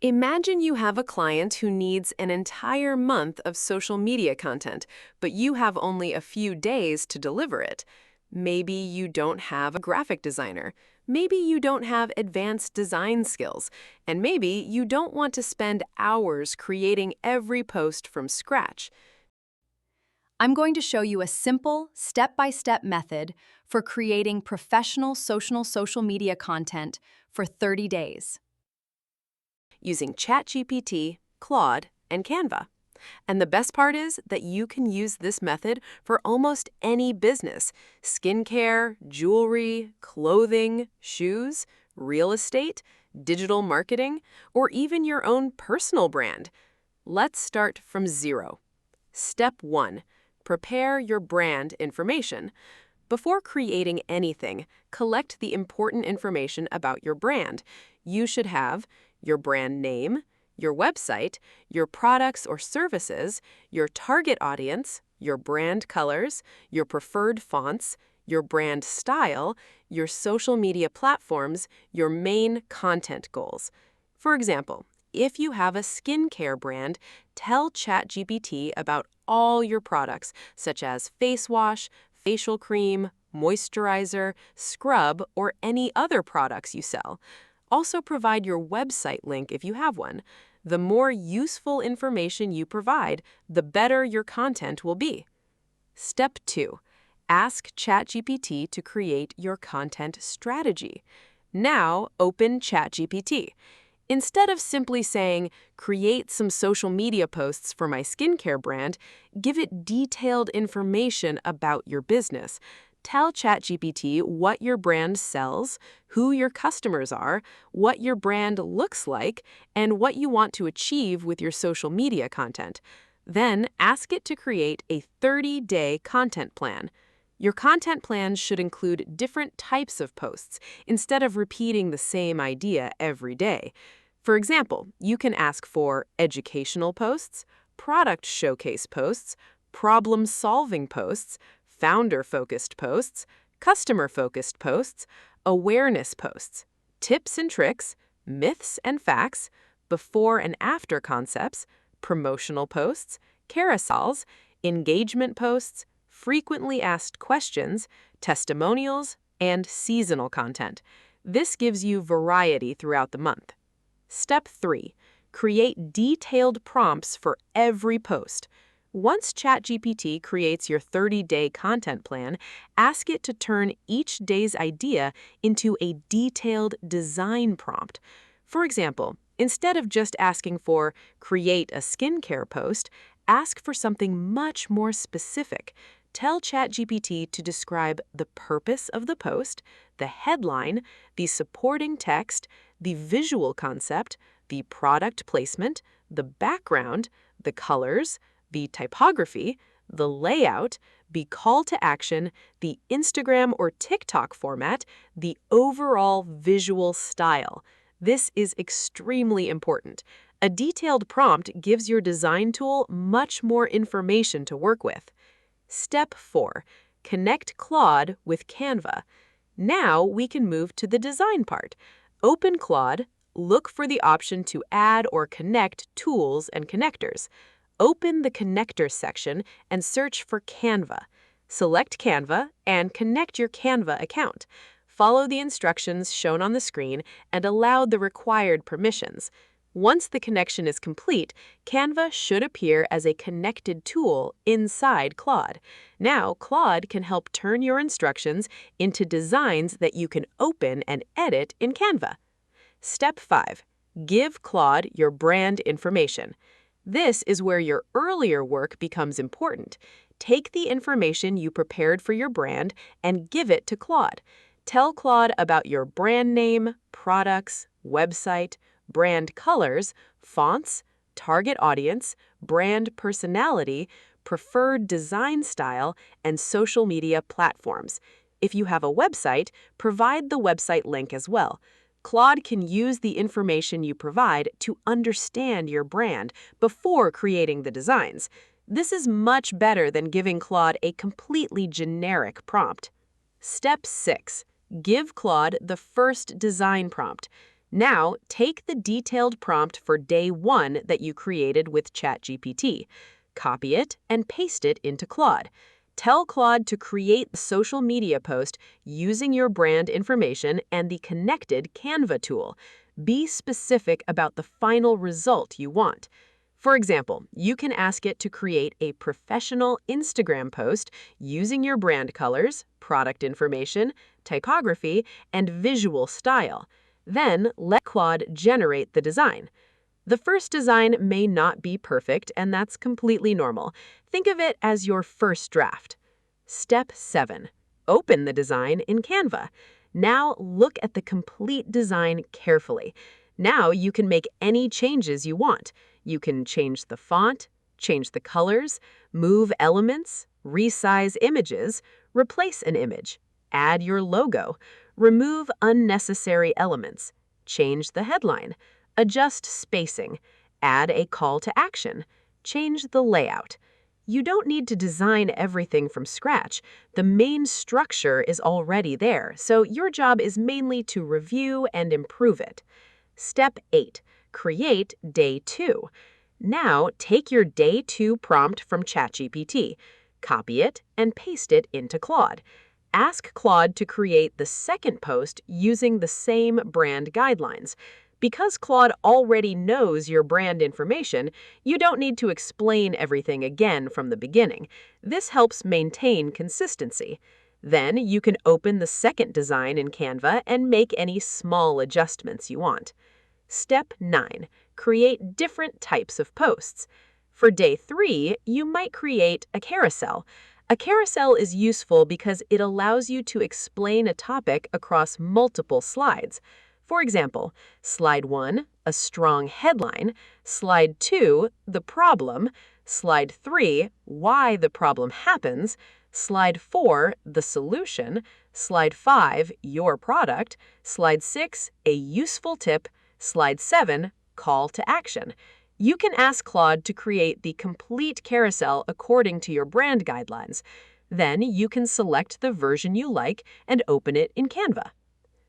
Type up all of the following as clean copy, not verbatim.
Imagine you have a client who needs an entire month of social media content, but you have only a few days to deliver it. Maybe you don't have a graphic designer. Maybe you don't have advanced design skills. And maybe you don't want to spend hours creating every post from scratch. I'm going to show you a simple, step-by-step method for creating professional social media content for 30 days. Using ChatGPT, Claude, and Canva. And the best part is that you can use this method for almost any business: skincare, jewelry, clothing, shoes, real estate, digital marketing, or even your own personal brand. Let's start from zero. Step 1. Prepare your brand information. Before creating anything, collect the important information about your brand. You should have your brand name, your website, your products or services, your target audience, your brand colors, your preferred fonts, your brand style, your social media platforms, your main content goals. For example, if you have a skincare brand, tell ChatGPT about all your products, such as face wash, facial cream, moisturizer, scrub, or any other products you sell. Also provide your website link if you have one. The more useful information you provide, the better your content will be. Step 2. Ask ChatGPT to create your content strategy. Now, open ChatGPT. Instead of simply saying, "Create some social media posts for my skincare brand," give it detailed information about your business. Tell ChatGPT what your brand sells, who your customers are, what your brand looks like, and what you want to achieve with your social media content. Then ask it to create a 30-day content plan. Your content plan should include different types of posts instead of repeating the same idea every day. For example, you can ask for educational posts, product showcase posts, problem-solving posts, founder-focused posts, customer-focused posts, awareness posts, tips and tricks, myths and facts, before and after concepts, promotional posts, carousels, engagement posts, frequently asked questions, testimonials, and seasonal content. This gives you variety throughout the month. Step 3. Create detailed prompts for every post. Once ChatGPT creates your 30-day content plan, ask it to turn each day's idea into a detailed design prompt. For example, instead of just asking for "create a skincare post," ask for something much more specific. Tell ChatGPT to describe the purpose of the post, the headline, the supporting text, the visual concept, the product placement, the background, the colors, the typography, the layout, the call to action, the Instagram or TikTok format, the overall visual style. This is extremely important. A detailed prompt gives your design tool much more information to work with. Step 4. Connect Claude with Canva. Now we can move to the design part. Open Claude, look for the option to add or connect tools and connectors. Open the Connectors section and search for Canva. Select Canva and connect your Canva account. Follow the instructions shown on the screen and allow the required permissions. Once the connection is complete, Canva should appear as a connected tool inside Claude. Now, Claude can help turn your instructions into designs that you can open and edit in Canva. Step 5. Give Claude your brand information. This is where your earlier work becomes important. Take the information you prepared for your brand and give it to Claude. Tell Claude about your brand name, products, website, brand colors, fonts, target audience, brand personality, preferred design style, and social media platforms. If you have a website, provide the website link as well. Claude can use the information you provide to understand your brand before creating the designs. This is much better than giving Claude a completely generic prompt. Step 6. Give Claude the first design prompt. Now, take the detailed prompt for day 1 that you created with ChatGPT, copy it, and paste it into Claude. Tell Claude to create the social media post using your brand information and the connected Canva tool. Be specific about the final result you want. For example, you can ask it to create a professional Instagram post using your brand colors, product information, typography, and visual style. Then let Claude generate the design. The first design may not be perfect, and that's completely normal. Think of it as your first draft. Step 7. Open the design in Canva. Now look at the complete design carefully. Now you can make any changes you want. You can change the font, change the colors, move elements, resize images, replace an image, add your logo, remove unnecessary elements, change the headline, adjust spacing, add a call to action, change the layout. You don't need to design everything from scratch. The main structure is already there, so your job is mainly to review and improve it. Step 8. Create Day 2. Now, take your Day 2 prompt from ChatGPT, copy it, and paste it into Claude. Ask Claude to create the second post using the same brand guidelines. Because Claude already knows your brand information, you don't need to explain everything again from the beginning. This helps maintain consistency. Then you can open the second design in Canva and make any small adjustments you want. Step 9. Create different types of posts. For Day 3, you might create a carousel. A carousel is useful because it allows you to explain a topic across multiple slides. For example, Slide 1, a strong headline, Slide 2, the problem, Slide 3, why the problem happens, Slide 4, the solution, Slide 5, your product, Slide 6, a useful tip, Slide 7, call to action. You can ask Claude to create the complete carousel according to your brand guidelines. Then you can select the version you like and open it in Canva.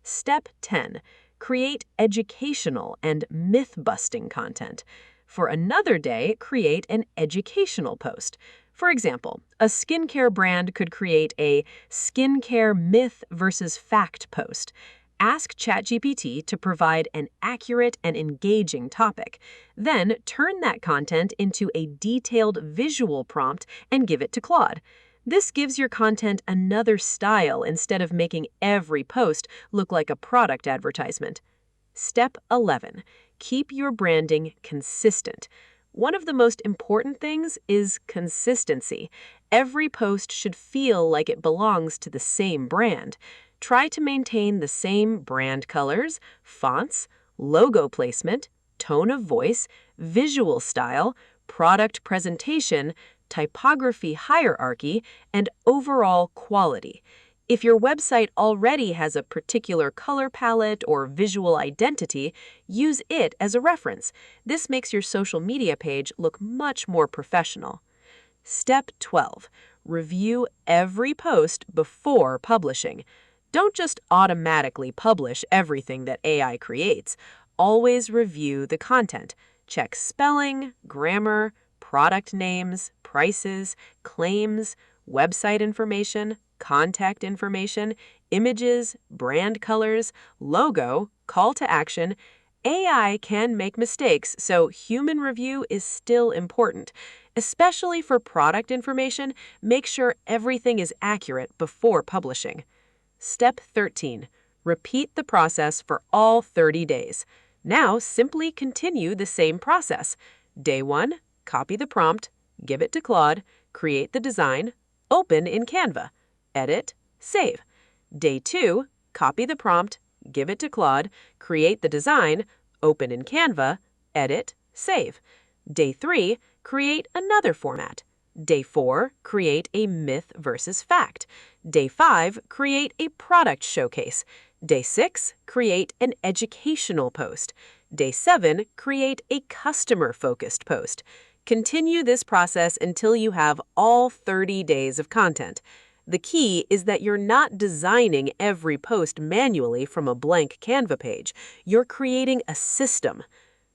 Step 10. Create educational and myth-busting content. For another day, create an educational post. For example, a skincare brand could create a skincare myth versus fact post. Ask ChatGPT to provide an accurate and engaging topic. Then turn that content into a detailed visual prompt and give it to Claude. This gives your content another style instead of making every post look like a product advertisement. Step 11. Keep your branding consistent. One of the most important things is consistency. Every post should feel like it belongs to the same brand. Try to maintain the same brand colors, fonts, logo placement, tone of voice, visual style, product presentation, typography hierarchy, and overall quality. If your website already has a particular color palette or visual identity, use it as a reference. This makes your social media page look much more professional. Step 12. Review every post before publishing. Don't just automatically publish everything that AI creates. Always review the content. Check spelling, grammar, product names, prices, claims, website information, contact information, images, brand colors, logo, call to action. AI can make mistakes, so human review is still important. Especially for product information, make sure everything is accurate before publishing. Step 13. Repeat the process for all 30 days. Now simply continue the same process. Day 1. Copy the prompt, give it to Claude, create the design, open in Canva, edit, save. Day 2, copy the prompt, give it to Claude, create the design, open in Canva, edit, save. Day 3, create another format. Day 4, create a myth versus fact. Day 5, create a product showcase. Day 6, create an educational post. Day 7, create a customer-focused post. Continue this process until you have all 30 days of content. The key is that you're not designing every post manually from a blank Canva page. You're creating a system.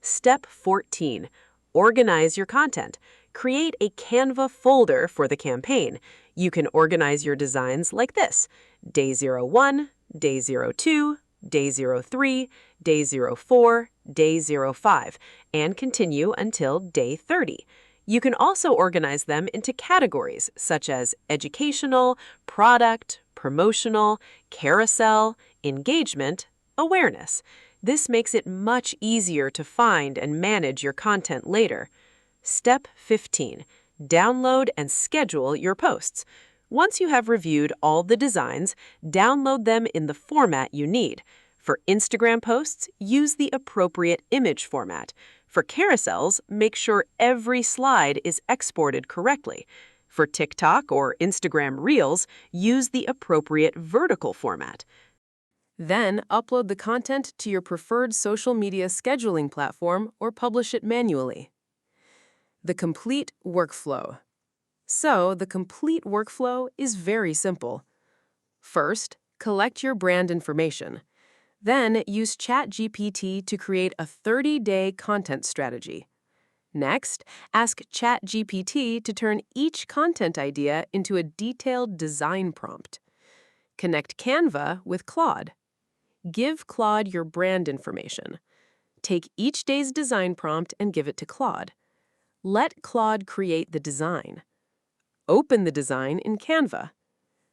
Step 14. Organize your content. Create a Canva folder for the campaign. You can organize your designs like this: Day 01, Day 02, Day 03, Day 04, Day 05, and continue until Day 30. You can also organize them into categories such as educational, product, promotional, carousel, engagement, awareness. This makes it much easier to find and manage your content later. Step 15. Download and schedule your posts. Once you have reviewed all the designs, download them in the format you need. For Instagram posts, use the appropriate image format. For carousels, make sure every slide is exported correctly. For TikTok or Instagram Reels, use the appropriate vertical format. Then, upload the content to your preferred social media scheduling platform or publish it manually. The complete workflow. So, the complete workflow is very simple. First, collect your brand information. Then, use ChatGPT to create a 30-day content strategy. Next, ask ChatGPT to turn each content idea into a detailed design prompt. Connect Canva with Claude. Give Claude your brand information. Take each day's design prompt and give it to Claude. Let Claude create the design. Open the design in Canva.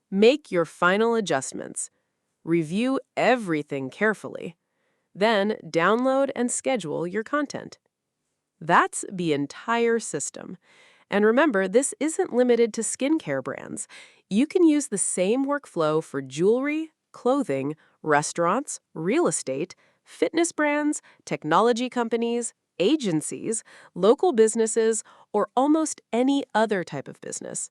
Make your final adjustments. Review everything carefully. Then download and schedule your content. That's the entire system. And remember, this isn't limited to skincare brands. You can use the same workflow for jewelry, clothing, restaurants, real estate, fitness brands, technology companies, agencies, local businesses, or almost any other type of business.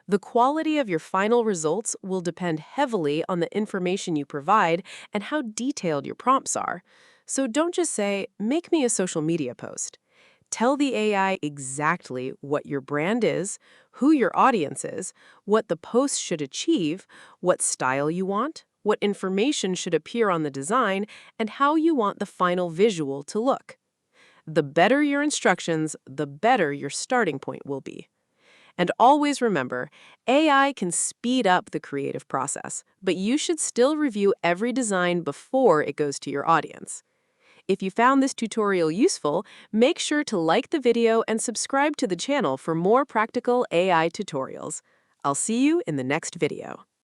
The quality of your final results will depend heavily on the information you provide and how detailed your prompts are. So don't just say, "Make me a social media post." Tell the AI exactly what your brand is, who your audience is, what the post should achieve, what style you want, what information should appear on the design, and how you want the final visual to look. The better your instructions, the better your starting point will be. And always remember, AI can speed up the creative process, but you should still review every design before it goes to your audience. If you found this tutorial useful, make sure to like the video and subscribe to the channel for more practical AI tutorials. I'll see you in the next video.